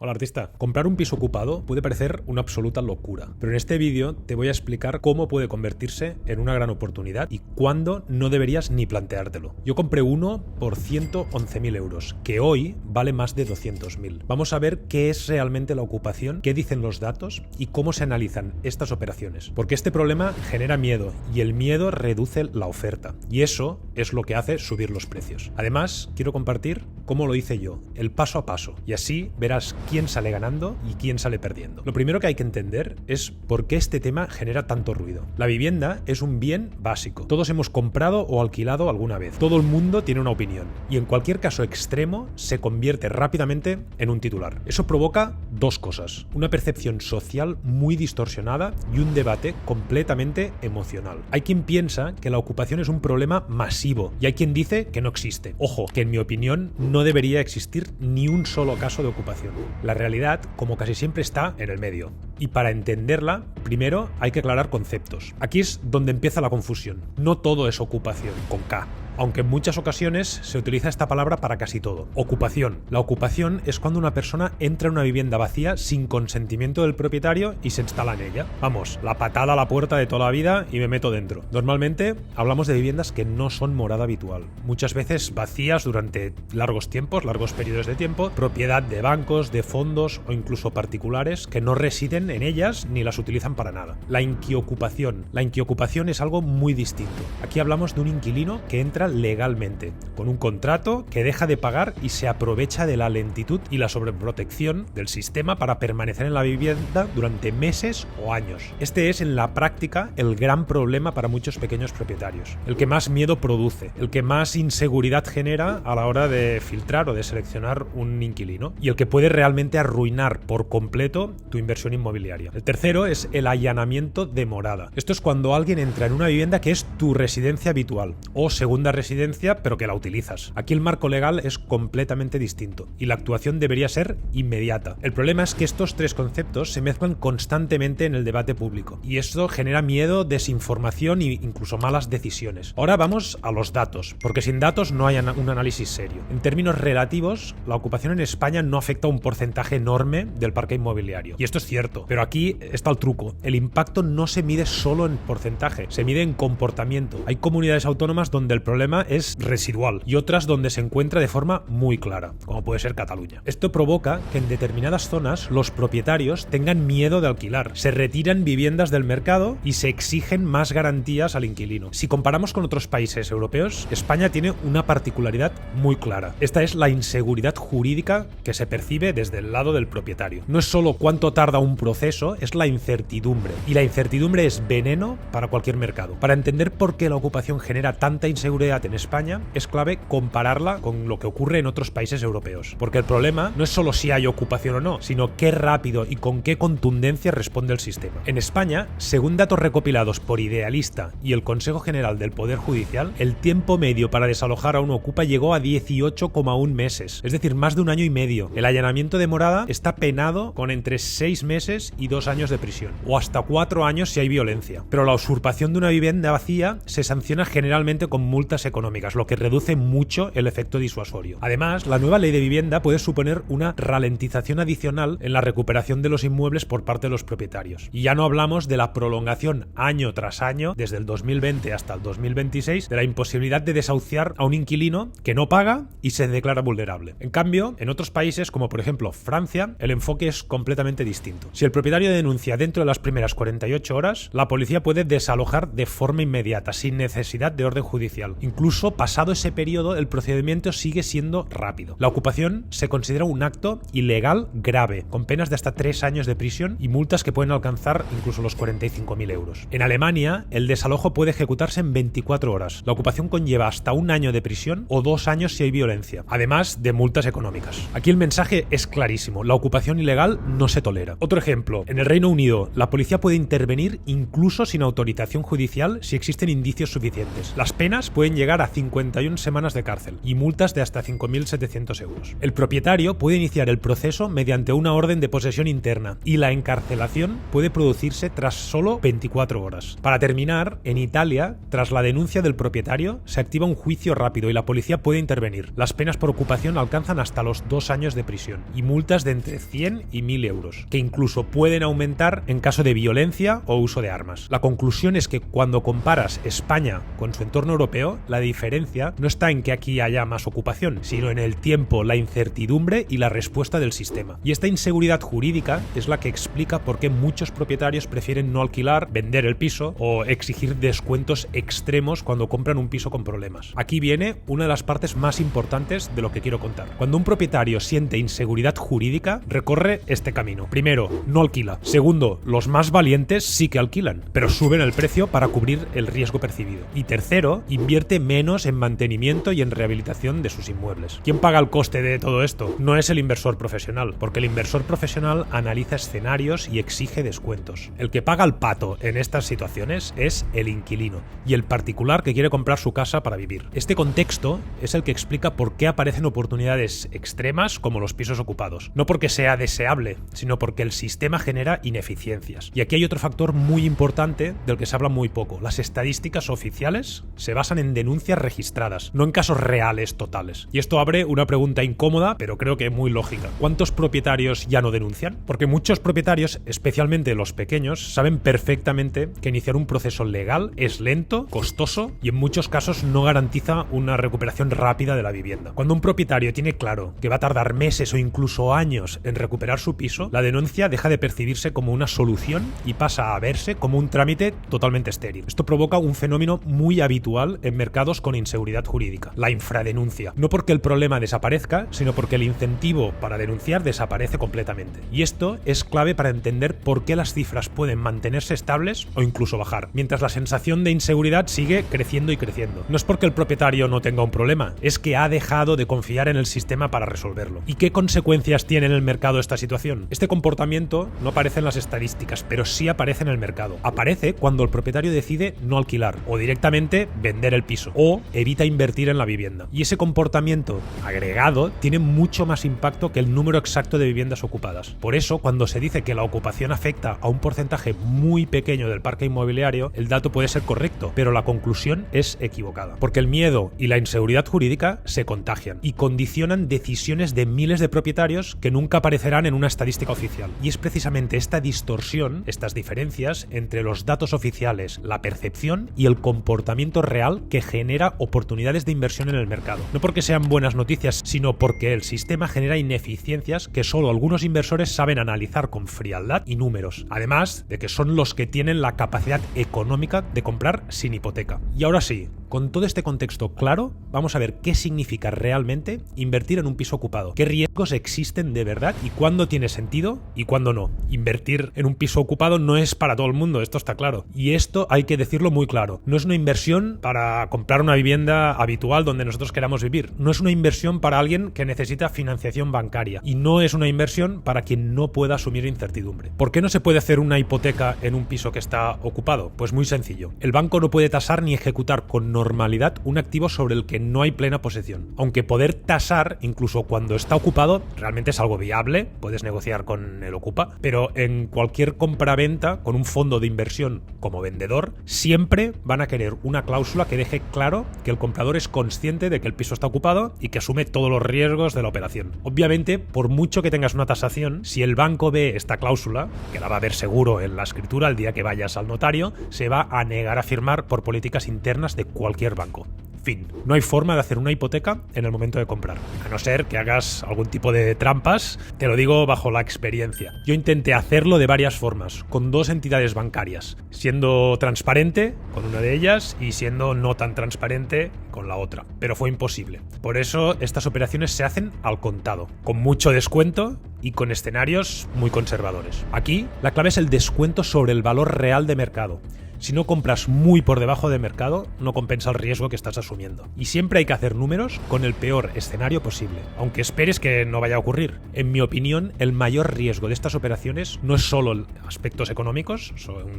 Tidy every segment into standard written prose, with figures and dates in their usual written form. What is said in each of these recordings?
Hola artista, comprar un piso ocupado puede parecer una absoluta locura, pero en este vídeo te voy a explicar cómo puede convertirse en una gran oportunidad y cuándo no deberías ni planteártelo. Yo compré uno por 111.000 euros, que hoy vale más de 200.000. Vamos a ver qué es realmente la ocupación, qué dicen los datos y cómo se analizan estas operaciones, porque este problema genera miedo y el miedo reduce la oferta y eso es lo que hace subir los precios. Además, quiero compartir cómo lo hice yo, el paso a paso, y así verás quién sale ganando y quién sale perdiendo. Lo primero que hay que entender es por qué este tema genera tanto ruido. La vivienda es un bien básico. Todos hemos comprado o alquilado alguna vez. Todo el mundo tiene una opinión y en cualquier caso extremo se convierte rápidamente en un titular. Eso provoca dos cosas: una percepción social muy distorsionada y un debate completamente emocional. Hay quien piensa que la ocupación es un problema masivo y hay quien dice que no existe. Ojo, que en mi opinión no debería existir ni un solo caso de ocupación. La realidad, como casi siempre, está en el medio. Y para entenderla, primero hay que aclarar conceptos. Aquí es donde empieza la confusión. No todo es ocupación, con K. Aunque en muchas ocasiones se utiliza esta palabra para casi todo. Ocupación. La ocupación es cuando una persona entra en una vivienda vacía sin consentimiento del propietario y se instala en ella. Vamos, la patada a la puerta de toda la vida y me meto dentro. Normalmente hablamos de viviendas que no son morada habitual. Muchas veces vacías durante largos tiempos, largos periodos de tiempo, propiedad de bancos, de fondos o incluso particulares que no residen en ellas ni las utilizan para nada. La inquiocupación. La inquiocupación es algo muy distinto. Aquí hablamos de un inquilino que entra legalmente, con un contrato, que deja de pagar y se aprovecha de la lentitud y la sobreprotección del sistema para permanecer en la vivienda durante meses o años. Este es en la práctica el gran problema para muchos pequeños propietarios, el que más miedo produce, el que más inseguridad genera a la hora de filtrar o de seleccionar un inquilino y el que puede realmente arruinar por completo tu inversión inmobiliaria. El tercero es el allanamiento de morada. Esto es cuando alguien entra en una vivienda que es tu residencia habitual o segunda residencia, pero que la utilizas. Aquí el marco legal es completamente distinto y la actuación debería ser inmediata. El problema es que estos tres conceptos se mezclan constantemente en el debate público y esto genera miedo, desinformación e incluso malas decisiones. Ahora vamos a los datos, porque sin datos no hay un análisis serio. En términos relativos, la ocupación en España no afecta a un porcentaje enorme del parque inmobiliario. Y esto es cierto, pero aquí está el truco. El impacto no se mide solo en porcentaje, se mide en comportamiento. Hay comunidades autónomas donde el problema es residual y otras donde se encuentra de forma muy clara, como puede ser Cataluña. Esto provoca que en determinadas zonas los propietarios tengan miedo de alquilar, se retiran viviendas del mercado y se exigen más garantías al inquilino. Si comparamos con otros países europeos, España tiene una particularidad muy clara. Esta es la inseguridad jurídica que se percibe desde el lado del propietario. No es solo cuánto tarda un proceso, es la incertidumbre. Y la incertidumbre es veneno para cualquier mercado. Para entender por qué la ocupación genera tanta inseguridad en España, es clave compararla con lo que ocurre en otros países europeos. Porque el problema no es solo si hay ocupación o no, sino qué rápido y con qué contundencia responde el sistema. En España, según datos recopilados por Idealista y el Consejo General del Poder Judicial, el tiempo medio para desalojar a un ocupa llegó a 18,1 meses, es decir, más de un año y medio. El allanamiento de morada está penado con entre 6 meses y 2 años de prisión, o hasta 4 años si hay violencia. Pero la usurpación de una vivienda vacía se sanciona generalmente con multas económicas, lo que reduce mucho el efecto disuasorio. Además, la nueva ley de vivienda puede suponer una ralentización adicional en la recuperación de los inmuebles por parte de los propietarios. Y ya no hablamos de la prolongación año tras año, desde el 2020 hasta el 2026, de la imposibilidad de desahuciar a un inquilino que no paga y se declara vulnerable. En cambio, en otros países, como por ejemplo Francia, el enfoque es completamente distinto. Si el propietario denuncia dentro de las primeras 48 horas, la policía puede desalojar de forma inmediata, sin necesidad de orden judicial. Incluso pasado ese periodo, el procedimiento sigue siendo rápido. La ocupación se considera un acto ilegal grave, con penas de hasta 3 años de prisión y multas que pueden alcanzar incluso los 45.000 euros. En Alemania, el desalojo puede ejecutarse en 24 horas. La ocupación conlleva hasta 1 año de prisión o 2 años si hay violencia, además de multas económicas. Aquí el mensaje es clarísimo: la ocupación ilegal no se tolera. Otro ejemplo: en el Reino Unido, la policía puede intervenir incluso sin autorización judicial si existen indicios suficientes. Las penas pueden llegar a 51 semanas de cárcel y multas de hasta 5.700 euros. El propietario puede iniciar el proceso mediante una orden de posesión interna y la encarcelación puede producirse tras solo 24 horas. Para terminar, en Italia, tras la denuncia del propietario, se activa un juicio rápido y la policía puede intervenir. Las penas por ocupación alcanzan hasta los 2 años de prisión y multas de entre 100 y 1.000 euros, que incluso pueden aumentar en caso de violencia o uso de armas. La conclusión es que cuando comparas España con su entorno europeo, la diferencia no está en que aquí haya más ocupación, sino en el tiempo, la incertidumbre y la respuesta del sistema. Y esta inseguridad jurídica es la que explica por qué muchos propietarios prefieren no alquilar, vender el piso o exigir descuentos extremos cuando compran un piso con problemas. Aquí viene una de las partes más importantes de lo que quiero contar. Cuando un propietario siente inseguridad jurídica, recorre este camino. Primero, no alquila. Segundo, los más valientes sí que alquilan, pero suben el precio para cubrir el riesgo percibido. Y tercero, invierte menos en mantenimiento y en rehabilitación de sus inmuebles. ¿Quién paga el coste de todo esto? No es el inversor profesional, porque el inversor profesional analiza escenarios y exige descuentos. El que paga el pato en estas situaciones es el inquilino y el particular que quiere comprar su casa para vivir. Este contexto es el que explica por qué aparecen oportunidades extremas como los pisos ocupados. No porque sea deseable, sino porque el sistema genera ineficiencias. Y aquí hay otro factor muy importante del que se habla muy poco. Las estadísticas oficiales se basan en denuncias registradas, no en casos reales totales. Y esto abre una pregunta incómoda, pero creo que muy lógica. ¿Cuántos propietarios ya no denuncian? Porque muchos propietarios, especialmente los pequeños, saben perfectamente que iniciar un proceso legal es lento, costoso y en muchos casos no garantiza una recuperación rápida de la vivienda. Cuando un propietario tiene claro que va a tardar meses o incluso años en recuperar su piso, la denuncia deja de percibirse como una solución y pasa a verse como un trámite totalmente estéril. Esto provoca un fenómeno muy habitual en mercados con inseguridad jurídica, la infradenuncia. No porque el problema desaparezca, sino porque el incentivo para denunciar desaparece completamente. Y esto es clave para entender por qué las cifras pueden mantenerse estables o incluso bajar, mientras la sensación de inseguridad sigue creciendo y creciendo. No es porque el propietario no tenga un problema, es que ha dejado de confiar en el sistema para resolverlo. ¿Y qué consecuencias tiene en el mercado esta situación? Este comportamiento no aparece en las estadísticas, pero sí aparece en el mercado. Aparece cuando el propietario decide no alquilar o directamente vender el piso o evita invertir en la vivienda. Y ese comportamiento agregado tiene mucho más impacto que el número exacto de viviendas ocupadas. Por eso, cuando se dice que la ocupación afecta a un porcentaje muy pequeño del parque inmobiliario, el dato puede ser correcto, pero la conclusión es equivocada. Porque el miedo y la inseguridad jurídica se contagian y condicionan decisiones de miles de propietarios que nunca aparecerán en una estadística oficial. Y es precisamente esta distorsión, estas diferencias entre los datos oficiales, la percepción y el comportamiento real que genera oportunidades de inversión en el mercado. No porque sean buenas noticias, sino porque el sistema genera ineficiencias que solo algunos inversores saben analizar con frialdad y números. Además de que son los que tienen la capacidad económica de comprar sin hipoteca. Y ahora sí, con todo este contexto claro, vamos a ver qué significa realmente invertir en un piso ocupado, qué riesgos existen de verdad y cuándo tiene sentido y cuándo no. Invertir en un piso ocupado no es para todo el mundo, esto está claro. Y esto hay que decirlo muy claro. No es una inversión para comprar una vivienda habitual donde nosotros queramos vivir. No es una inversión para alguien que necesita financiación bancaria. Y no es una inversión para quien no pueda asumir incertidumbre. ¿Por qué no se puede hacer una hipoteca en un piso que está ocupado? Pues muy sencillo. El banco no puede tasar ni ejecutar con normalidad un activo sobre el que no hay plena posesión. Aunque poder tasar, incluso cuando está ocupado, realmente es algo viable, puedes negociar con el ocupa, pero en cualquier compraventa con un fondo de inversión como vendedor, siempre van a querer una cláusula que deje claro que el comprador es consciente de que el piso está ocupado y que asume todos los riesgos de la operación. Obviamente, por mucho que tengas una tasación, si el banco ve esta cláusula, que la va a ver seguro en la escritura el día que vayas al notario, se va a negar a firmar por políticas internas de cualquier banco. Fin. No hay forma de hacer una hipoteca en el momento de comprar, a no ser que hagas algún tipo de trampas, te lo digo bajo la experiencia. Yo intenté hacerlo de varias formas, con 2 entidades bancarias, siendo transparente con una de ellas y siendo no tan transparente con la otra, pero fue imposible. Por eso estas operaciones se hacen al contado, con mucho descuento y con escenarios muy conservadores. Aquí la clave es el descuento sobre el valor real de mercado. Si no compras muy por debajo de mercado, no compensa el riesgo que estás asumiendo. Y siempre hay que hacer números con el peor escenario posible, aunque esperes que no vaya a ocurrir. En mi opinión, el mayor riesgo de estas operaciones no es solo aspectos económicos,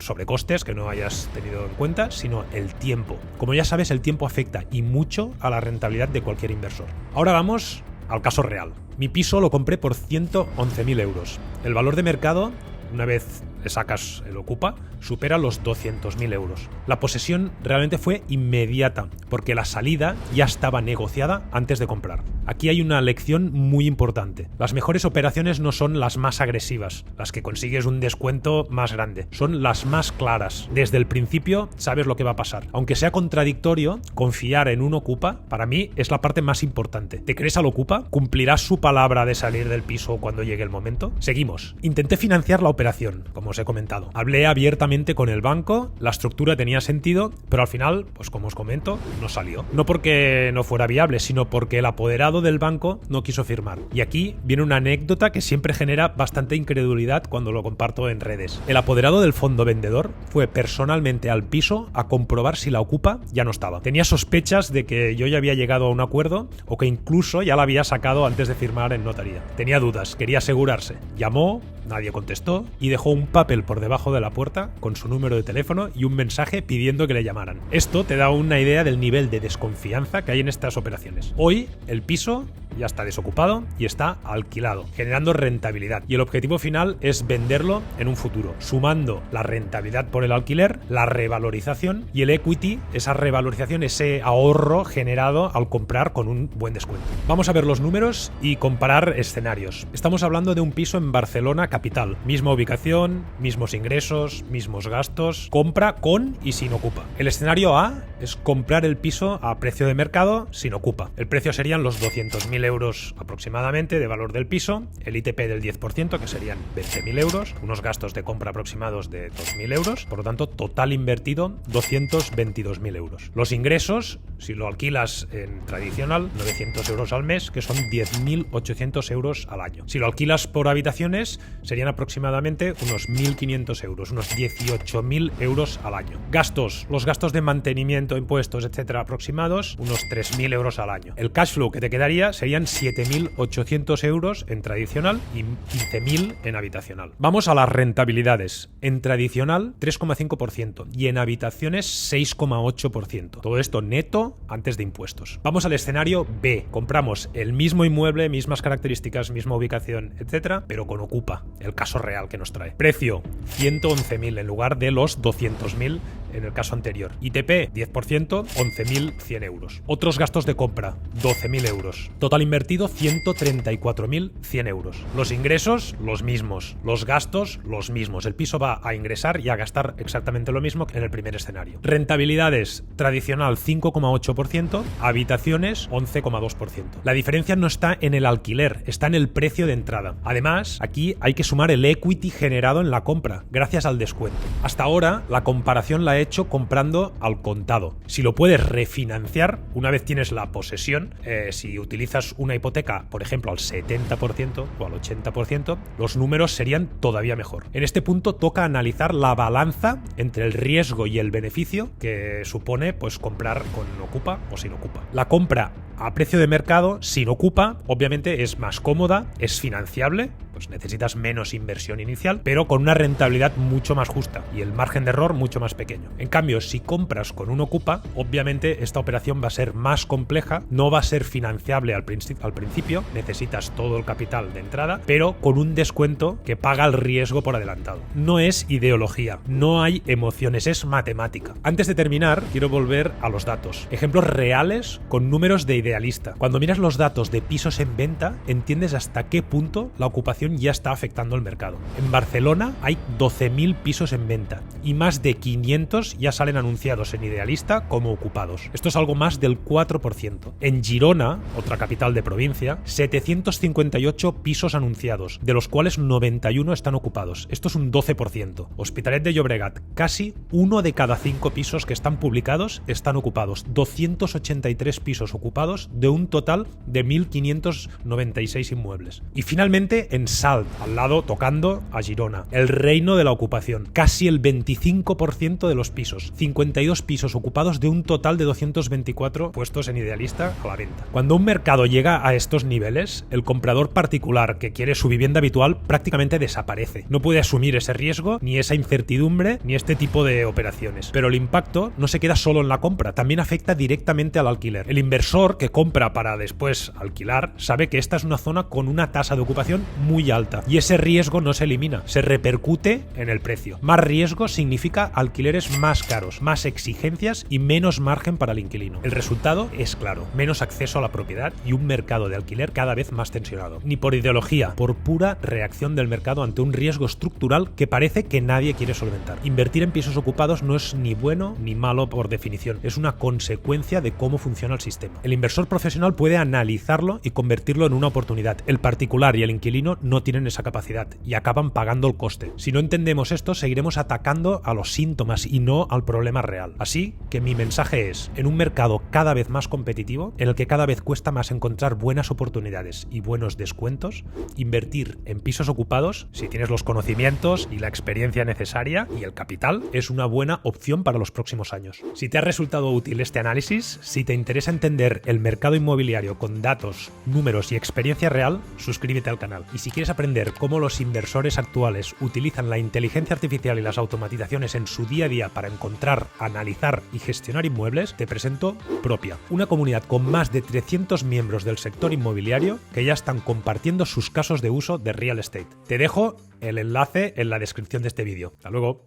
sobrecostes que no hayas tenido en cuenta, sino el tiempo. Como ya sabes, el tiempo afecta y mucho a la rentabilidad de cualquier inversor. Ahora vamos al caso real. Mi piso lo compré por 111.000 euros. El valor de mercado, una vez le sacas el Ocupa, supera los 200.000 euros. La posesión realmente fue inmediata, porque la salida ya estaba negociada antes de comprar. Aquí hay una lección muy importante. Las mejores operaciones no son las más agresivas, las que consigues un descuento más grande. Son las más claras. Desde el principio sabes lo que va a pasar. Aunque sea contradictorio, confiar en un Ocupa, para mí, es la parte más importante. ¿Te crees al Ocupa? ¿Cumplirás su palabra de salir del piso cuando llegue el momento? Seguimos. Intenté financiar la operación, como os he comentado. Hablé abiertamente con el banco, la estructura tenía sentido, pero al final, pues como os comento, no salió. No porque no fuera viable, sino porque el apoderado del banco no quiso firmar. Y aquí viene una anécdota que siempre genera bastante incredulidad cuando lo comparto en redes. El apoderado del fondo vendedor fue personalmente al piso a comprobar si la Ocupa ya no estaba. Tenía sospechas de que yo ya había llegado a un acuerdo o que incluso ya la había sacado antes de firmar en notaría. Tenía dudas, quería asegurarse. Llamó, nadie contestó y dejó un papel por debajo de la puerta con su número de teléfono y un mensaje pidiendo que le llamaran. Esto te da una idea del nivel de desconfianza que hay en estas operaciones. Hoy el piso ya está desocupado y está alquilado, generando rentabilidad. Y el objetivo final es venderlo en un futuro, sumando la rentabilidad por el alquiler, la revalorización y el equity, esa revalorización, ese ahorro generado al comprar con un buen descuento. Vamos a ver los números y comparar escenarios. Estamos hablando de un piso en Barcelona capital. Misma ubicación, mismos ingresos, mismos gastos, compra con y sin Ocupa. El escenario A es comprar el piso a precio de mercado sin Ocupa. El precio serían los 200.000 euros aproximadamente de valor del piso, el ITP del 10%, que serían 20.000 euros, unos gastos de compra aproximados de 2.000 euros, por lo tanto, total invertido 222.000 euros. Los ingresos, si lo alquilas en tradicional, 900 euros al mes, que son 10.800 euros al año. Si lo alquilas por habitaciones, serían aproximadamente unos 1.500 euros, unos 18.000 euros al año. Gastos, los gastos de mantenimiento, impuestos, etcétera, aproximados, unos 3.000 euros al año. El cash flow que te quedaría serían 7.800 euros en tradicional y 15.000 en habitacional. Vamos a las rentabilidades. En tradicional, 3,5% y en habitaciones, 6,8%. Todo esto neto antes de impuestos. Vamos al escenario B. Compramos el mismo inmueble, mismas características, misma ubicación, etcétera, pero con Ocupa, el caso real que nos trae. Precio, 111.000 en lugar de los 200.000 en el caso anterior. ITP, 10%, 11.100 euros. Otros gastos de compra, 12.000 euros. Total invertido, 134.100 euros. Los ingresos, los mismos. Los gastos, los mismos. El piso va a ingresar y a gastar exactamente lo mismo que en el primer escenario. Rentabilidades, tradicional, 5,8%, habitaciones, 11,2%. La diferencia no está en el alquiler, está en el precio de entrada. Además, aquí hay que sumar el equity generado en la compra, gracias al descuento. Hasta ahora, la comparación la he hecho comprando al contado. Si lo puedes refinanciar, una vez tienes la posesión, si utilizas una hipoteca, por ejemplo, al 70% o al 80%, los números serían todavía mejor. En este punto toca analizar la balanza entre el riesgo y el beneficio que supone pues comprar con Ocupa o sin Ocupa. La compra a precio de mercado sin Ocupa obviamente es más cómoda, es financiable, pues necesitas menos inversión inicial, pero con una rentabilidad mucho más justa y el margen de error mucho más pequeño. En cambio, si compras con un Ocupa, obviamente esta operación va a ser más compleja, no va a ser financiable al principio, necesitas todo el capital de entrada, pero con un descuento que paga el riesgo por adelantado. No es ideología, no hay emociones, es matemática. Antes de terminar, quiero volver a los datos. Ejemplos reales con números de idealista. Cuando miras los datos de pisos en venta, entiendes hasta qué punto la ocupación ya está afectando el mercado. En Barcelona hay 12.000 pisos en venta y más de 500 ya salen anunciados en idealista como ocupados. Esto es algo más del 4%. En Girona, otra capital de provincia, 758 pisos anunciados, de los cuales 91 están ocupados. Esto es un 12%. Hospitalet de Llobregat, casi 1 de cada 5 pisos que están publicados están ocupados. 283 pisos ocupados de un total de 1.596 inmuebles. Y finalmente, en Salt, al lado, tocando a Girona. El reino de la ocupación. Casi el 25% de los pisos. 52 pisos ocupados de un total de 224 puestos en Idealista a la venta. Cuando un mercado llega a estos niveles, el comprador particular que quiere su vivienda habitual prácticamente desaparece. No puede asumir ese riesgo, ni esa incertidumbre, ni este tipo de operaciones. Pero el impacto no se queda solo en la compra, también afecta directamente al alquiler. El inversor que compra para después alquilar sabe que esta es una zona con una tasa de ocupación muy alta y ese riesgo no se elimina, se repercute en el precio. Más riesgo significa alquileres más caros, más exigencias y menos margen para el inquilino. El resultado es claro, menos acceso a la propiedad y un mercado de alquiler cada vez más tensionado. Ni por ideología, por pura reacción del mercado ante un riesgo estructural que parece que nadie quiere solventar. Invertir en pisos ocupados no es ni bueno ni malo por definición, es una consecuencia de cómo funciona el sistema. El inversor profesional puede analizarlo y convertirlo en una oportunidad. El particular y el inquilino no tienen esa capacidad y acaban pagando el coste. Si no entendemos esto, seguiremos atacando a los síntomas y no al problema real. Así que mi mensaje es, en un mercado cada vez más competitivo, en el que cada vez cuesta más encontrar buenas oportunidades y buenos descuentos, invertir en pisos ocupados, si tienes los conocimientos y la experiencia necesaria y el capital, es una buena opción para los próximos años. Si te ha resultado útil este análisis, si te interesa entender el mercado inmobiliario con datos, números y experiencia real, suscríbete al canal. Y si quieres aprender cómo los inversores actuales utilizan la inteligencia artificial y las automatizaciones en su día a día para encontrar, analizar y gestionar inmuebles, te presento Propia, una comunidad con más de 300 miembros del sector inmobiliario que ya están compartiendo sus casos de uso de real estate. Te dejo el enlace en la descripción de este vídeo. Hasta luego.